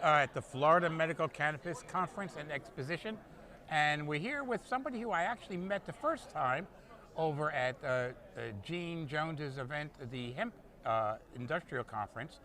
at the Florida Medical Cannabis Conference and Exposition, and we're here with somebody who I actually met the first time over at Gene Jones's event, the Hemp Industrial Conference,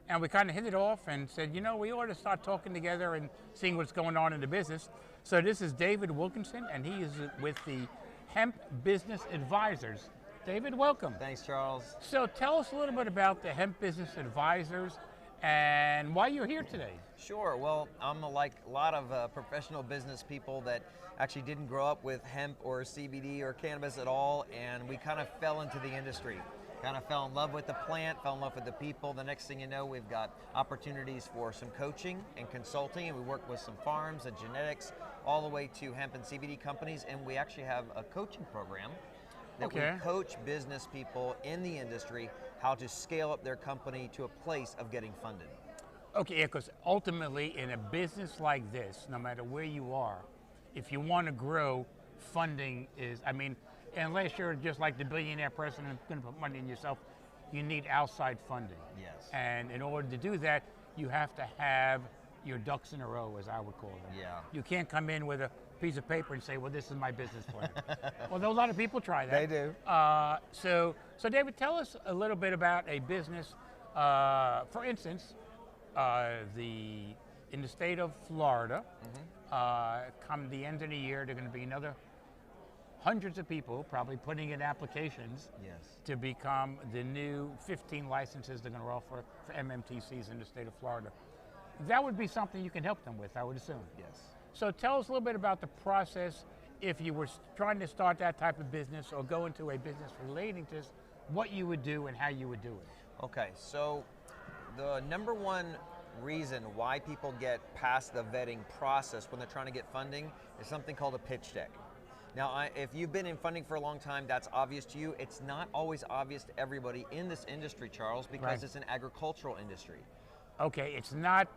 and we kind of hit it off and said, you know, we ought to start talking together and seeing what's going on in the business. So this is David Wilkinson, and he is with the Hemp Business Advisors. David, welcome. Thanks, Charles. So tell us a little bit about the Hemp Business Advisors and why you're here today. Sure. Well, I'm like a lot of professional business people that actually didn't grow up with hemp or CBD or cannabis at all, and we kind of fell into the industry. Kind of fell in love with the plant, fell in love with the people. The next thing you know, we've got opportunities for some coaching and consulting, and we work with some farms and genetics all the way to hemp and CBD companies, and we actually have a coaching program that we coach business people in the industry how to scale up their company to a place of getting funded. Okay, because ultimately in a business like this, no matter where you are, if you want to grow, funding is, I mean, unless you're just like the billionaire person and going to put money in yourself, you need outside funding. Yes. And in order to do that, you have to have your ducks in a row, as I would call them. Yeah. You can't come in with a piece of paper and say, well, this is my business plan. Well, a lot of people try that. They do. So David, tell us a little bit about a business. For instance, in the state of Florida, come the end of the year, there are going to be another hundreds of people probably putting in applications to become the new 15 licenses they're going to offer for MMTCs in the state of Florida. That would be something you can help them with, I would assume. Yes. So tell us a little bit about the process if you were trying to start that type of business or go into a business relating to this, what you would do and how you would do it. Okay, so the number one reason why people get past the vetting process when they're trying to get funding is something called a pitch deck. Now, if you've been in funding for a long time, that's obvious to you. It's not always obvious to everybody in this industry, Charles, because it's an agricultural industry. Okay, it's not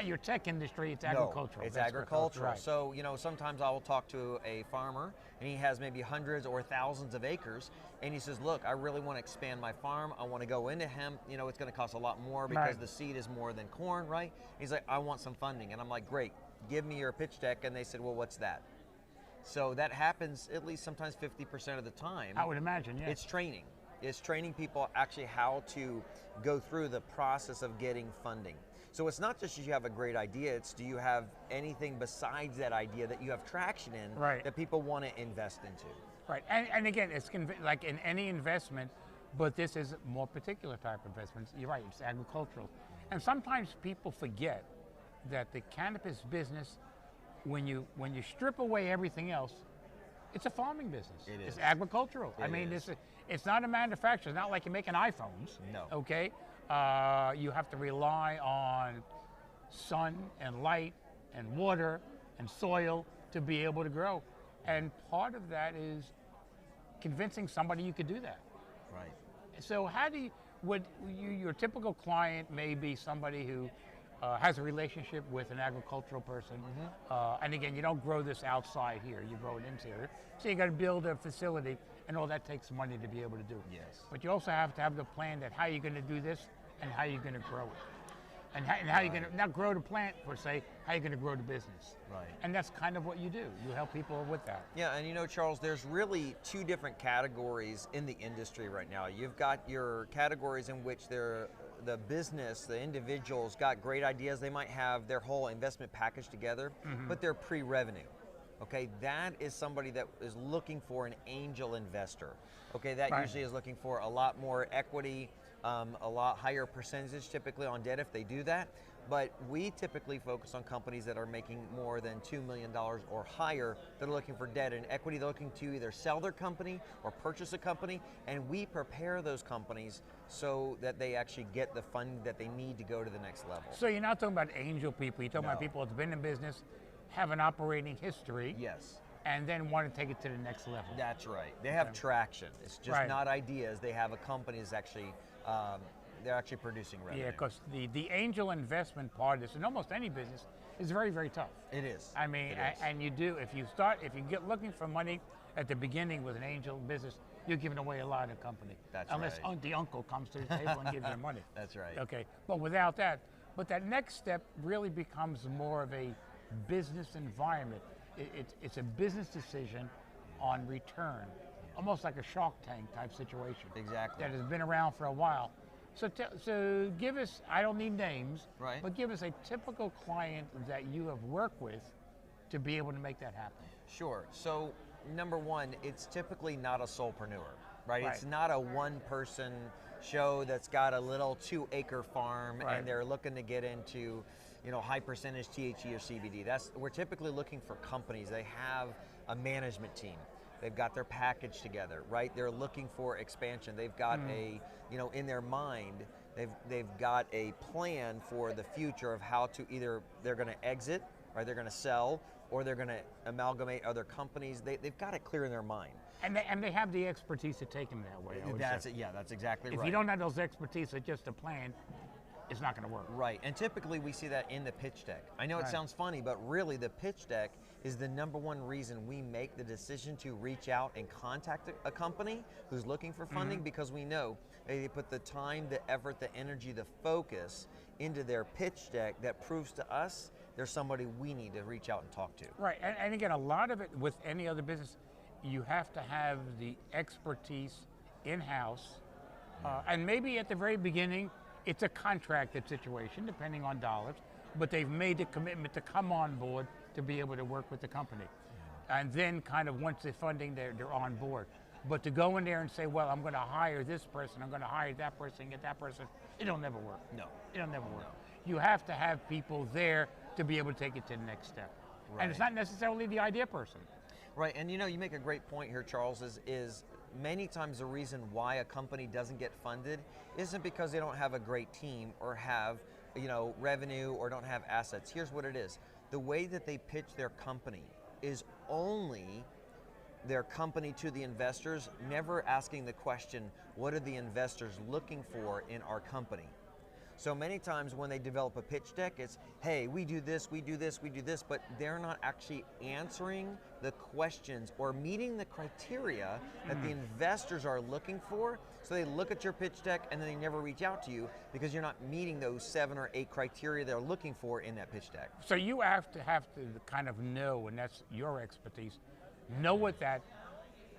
your tech industry, it's agricultural. No, it's agricultural. Right. So, you know, sometimes I will talk to a farmer and he has maybe hundreds or thousands of acres and he says, look, I really want to expand my farm. I want to go into hemp. You know, it's going to cost a lot more because the seed is more than corn, right? He's like, I want some funding. And I'm like, great, give me your pitch deck. And they said, well, what's that? So that happens at least sometimes 50% of the time. I would imagine, yeah. It's training. It's training people actually how to go through the process of getting funding. So it's not just you have a great idea, it's do you have anything besides that idea that you have traction in that people want to invest into. Right, and again, it's like in any investment, but this is a more particular type of investment. You're right, it's agricultural. And sometimes people forget that the cannabis business, when you strip away everything else, it's a farming business. It is. It's agricultural. I mean, it's not a manufacturer. It's not like you're making iPhones. No. Okay? You have to rely on sun and light and water and soil to be able to grow. And part of that is convincing somebody you could do that. Right. So how do your typical client may be somebody who has a relationship with an agricultural person, and again, you don't grow this outside here, you grow it interior. So you got to build a facility, and all that takes money to be able to do. Yes. But you also have to have the plan that how you're going to do this and how you're going to grow it. And how you're going to, not grow the plant per se, how you're going to grow the business. Right. And that's kind of what you do. You help people with that. Yeah, and you know, Charles, there's really two different categories in the industry right now. You've got your categories in which the business, the individuals got great ideas. They might have their whole investment package together, but they're pre-revenue. Okay, that is somebody that is looking for an angel investor. Okay, that usually is looking for a lot more equity, a lot higher percentage typically on debt if they do that. But we typically focus on companies that are making more than $2 million or higher that are looking for debt and equity. They're looking to either sell their company or purchase a company, and we prepare those companies so that they actually get the funding that they need to go to the next level. So you're not talking about angel people, you're talking about people that's been in business, have an operating history. Yes. And then want to take it to the next level. That's right. They have traction. It's just not ideas. They have a company that's actually, they're actually producing revenue. Yeah, because the angel investment part of this, in almost any business, is very, very tough. It is. I mean, and you do, if you get looking for money at the beginning with an angel business, you're giving away a lot of company. That's Unless right. the uncle comes to the table and gives you money. That's right. Okay, but without that, But that next step really becomes more of a business environment. It's a business decision on return, almost like a Shark Tank type situation. Exactly. That has been around for a while. So give us, I don't need names, Right. but give us a typical client that you have worked with to be able to make that happen. Sure. So number one, it's typically not a solopreneur, right? Right. It's not a one-person show that's got a little 2-acre farm Right. and they're looking to get into, high percentage THC or CBD. We're typically looking for companies. They have a management team. They've got their package together, right? They're looking for expansion. They've got in their mind, they've got a plan for the future of how to either they're going to exit, right? They're going to sell, or they're going to amalgamate other companies. They've got it clear in their mind. And they have the expertise to take them that way. I would say. Yeah, that's exactly right. If you don't have those expertise or just a plan, it's not going to work. Right, and typically we see that in the pitch deck. I know it Right. sounds funny, but really the pitch deck is the number one reason we make the decision to reach out and contact a company who's looking for funding, because we know they put the time, the effort, the energy, the focus into their pitch deck that proves to us there's somebody we need to reach out and talk to. Right, and again, a lot of it with any other business, you have to have the expertise in-house, and maybe at the very beginning, it's a contracted situation, depending on dollars, but they've made the commitment to come on board to be able to work with the company. And then kind of once the funding, they're on board. But to go in there and say, well, I'm going to hire this person, I'm going to hire that person, get that person, it'll never work. No. It'll never work. You have to have people there to be able to take it to the next step. Right. And it's not necessarily the idea person. Right, and you make a great point here, Charles, is many times the reason why a company doesn't get funded isn't because they don't have a great team or have, revenue or don't have assets. Here's what it is. The way that they pitch their company is only their company to the investors, never asking the question, what are the investors looking for in our company? So many times when they develop a pitch deck, it's, hey, we do this, we do this, we do this, but they're not actually answering the questions or meeting the criteria that the investors are looking for. So they look at your pitch deck and then they never reach out to you because you're not meeting those 7 or 8 criteria they're looking for in that pitch deck. So you have to kind of know, and that's your expertise, know what that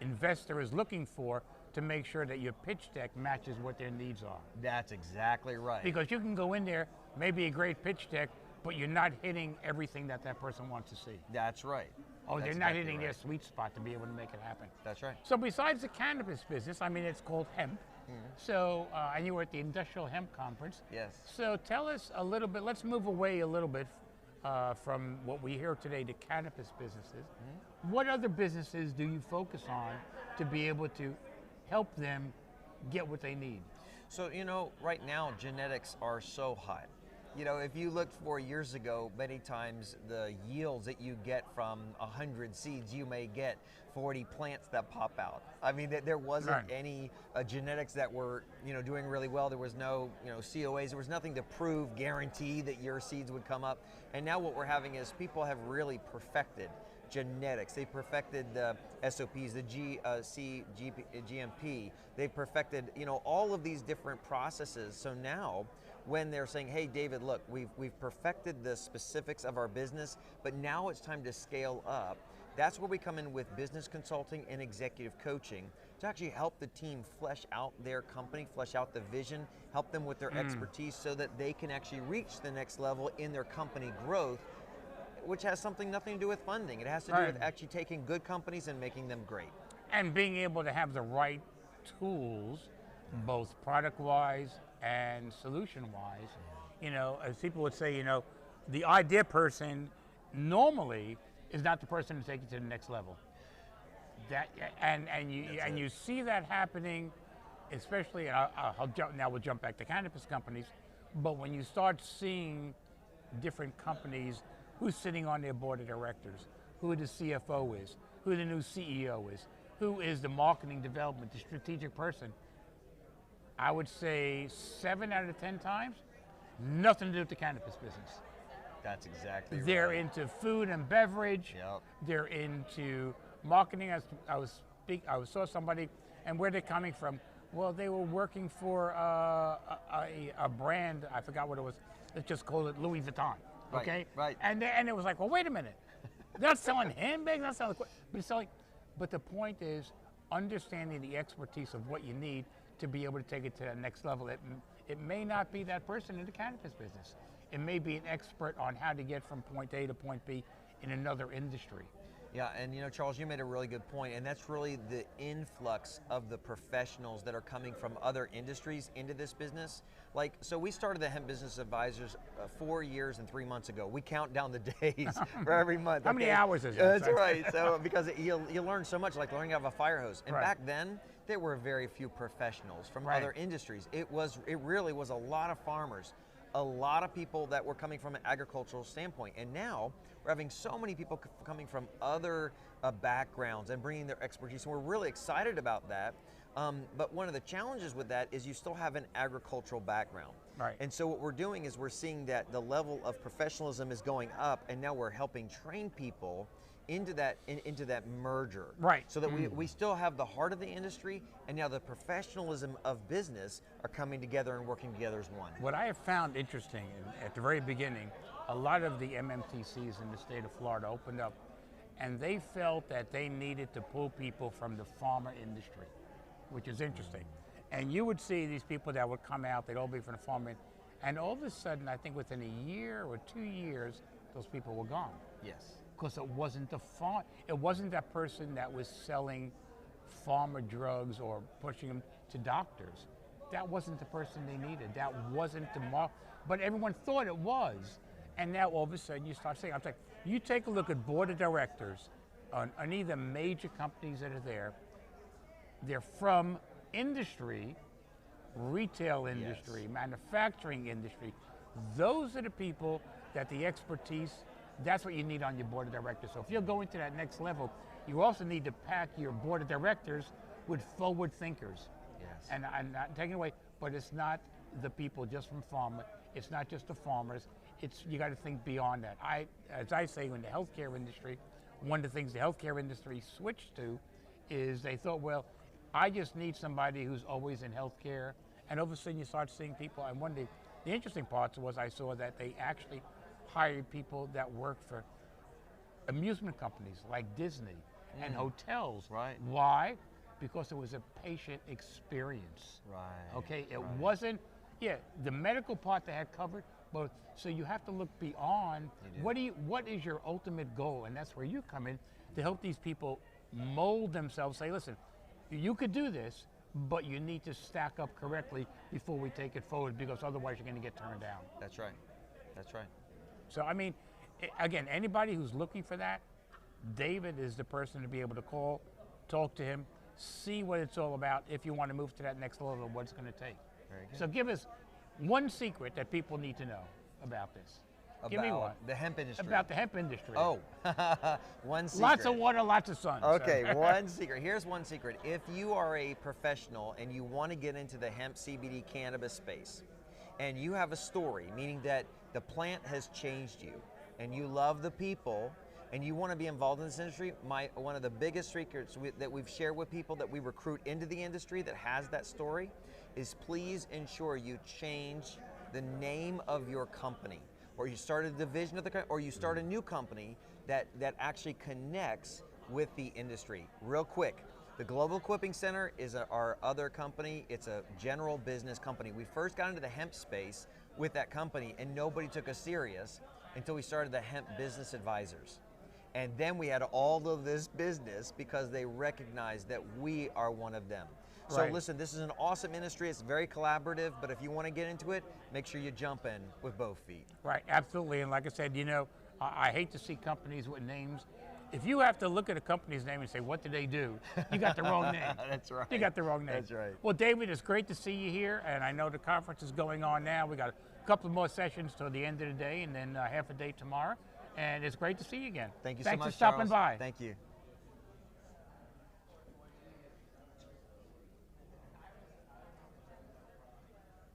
investor is looking for to make sure that your pitch deck matches what their needs are. That's exactly right. Because you can go in there, maybe a great pitch deck, but you're not hitting everything that person wants to see. That's right. Or That's they're not exactly hitting right. their sweet spot to be able to make it happen. That's right. So besides the cannabis business, I mean, it's called hemp. So, and you were at the Industrial Hemp Conference. Yes. So tell us a little bit, let's move away a little bit from what we hear today, the cannabis businesses. What other businesses do you focus on to be able to help them get what they need? So, right now genetics are so hot. If you looked 4 years ago, many times the yields that you get from 100 seeds, you may get 40 plants that pop out. I mean, there wasn't Right. any genetics that were, doing really well. There was no, COAs. There was nothing to prove, guarantee that your seeds would come up. And now what we're having is people have really perfected genetics. They perfected the SOPs, the GMP. They perfected, all of these different processes. So now, when they're saying, hey, David, look, we've perfected the specifics of our business, but now it's time to scale up. That's where we come in with business consulting and executive coaching to actually help the team flesh out their company, flesh out the vision, help them with their expertise so that they can actually reach the next level in their company growth, which has nothing to do with funding. It has to do with actually taking good companies and making them great. And being able to have the right tools, both product-wise and solution-wise. As people would say, the idea person normally is not the person to take you to the next level. And you see that happening, especially, and we'll jump back to cannabis companies, but when you start seeing different companies, who's sitting on their board of directors, who the CFO is, who the new CEO is, who is the marketing development, the strategic person, I would say 7 out of 10 times, nothing to do with the cannabis business. That's exactly right. They're into food and beverage. Yep. They're into marketing. I saw somebody, and where they're coming from. Well, they were working for a brand. I forgot what it was. let's just call it Louis Vuitton, Right, okay? right. And it was like, well, wait a minute. They're not selling handbags, not selling, but it's selling. But the point is understanding the expertise of what you need to be able to take it to that next level. It may not be that person in the cannabis business. It may be an expert on how to get from point A to point B in another industry. Yeah, and Charles, you made a really good point, and that's really the influx of the professionals that are coming from other industries into this business. Like, so we started the Hemp Business Advisors 4 years and 3 months ago. We count down the days for every month. How many hours is that? That's right. So because you learn so much, like learning out of a fire hose. And Right. back then, there were very few professionals from Right. other industries. It really was a lot of farmers, a lot of people that were coming from an agricultural standpoint. And now we're having so many people coming from other backgrounds and bringing their expertise. And we're really excited about that. But one of the challenges with that is you still have an agricultural background. Right. And so what we're doing is we're seeing that the level of professionalism is going up, and now we're helping train people into that merger. Right. So that we still have the heart of the industry, and now the professionalism of business are coming together and working together as one. What I have found interesting, at the very beginning, a lot of the MMTCs in the state of Florida opened up, and they felt that they needed to pull people from the pharma industry, which is interesting. And you would see these people that would come out, they'd all be from the pharma, and all of a sudden, I think within a year or 2 years, those people were gone. Yes. Because it wasn't it wasn't that person that was selling pharma drugs or pushing them to doctors. That wasn't the person they needed. That wasn't the mark. But everyone thought it was. And now all of a sudden you start saying, I'm saying, you take a look at board of directors on any of the major companies that are there. They're from industry, retail industry, manufacturing industry. Those are the people that the expertise, that's what you need on your board of directors. So if you're going to that next level, you also need to pack your board of directors with forward thinkers. Yes. And I'm not taking away, but it's not the people just from pharma. It's not just the farmers. You got to think beyond that. As I say, in the healthcare industry, one of the things the healthcare industry switched to is they thought, well, I just need somebody who's always in healthcare. And all of a sudden you start seeing people, and one of the interesting parts was I saw that they actually hired people that work for amusement companies like Disney and hotels. Right. Why? Because it was a patient experience. Right. Okay, it wasn't, the medical part they had covered, but so you have to look beyond what is your ultimate goal, and that's where you come in to help these people mold themselves, say, listen, you could do this, but you need to stack up correctly before we take it forward, because otherwise you're going to get turned down. That's right. That's right. So, I mean, again, anybody who's looking for that, David is the person to be able to call, talk to him, see what it's all about if you want to move to that next level of what it's going to take. Very good. So give us one secret that people need to know about this. Give me one. The hemp industry. About the hemp industry. Oh, one secret. Lots of water, lots of sun. Okay, one secret. Here's one secret. If you are a professional and you want to get into the hemp CBD cannabis space, and you have a story, meaning that the plant has changed you, and you love the people, and you want to be involved in this industry, one of the biggest secrets that we've shared with people that we recruit into the industry that has that story is please ensure you change the name of your company, or you start a division of the company, or you start a new company that actually connects with the industry. Real quick, the Global Equipping Center is our other company. It's a general business company. We first got into the hemp space with that company, and nobody took us serious until we started the Hemp Business Advisors. And then we had all of this business because they recognized that we are one of them. So Right. listen, this is an awesome industry. It's very collaborative, but if you want to get into it, make sure you jump in with both feet. Right, absolutely. And like I said, you know, I hate to see companies with names. If you have to look at a company's name and say, what did they do? You got the wrong name. That's right. You got the wrong name. That's right. Well, David, it's great to see you here. And I know the conference is going on now. We got a couple more sessions till the end of the day and then half a day tomorrow. And it's great to see you again. Thank you so much, Thanks for stopping Charles. by. Thank you.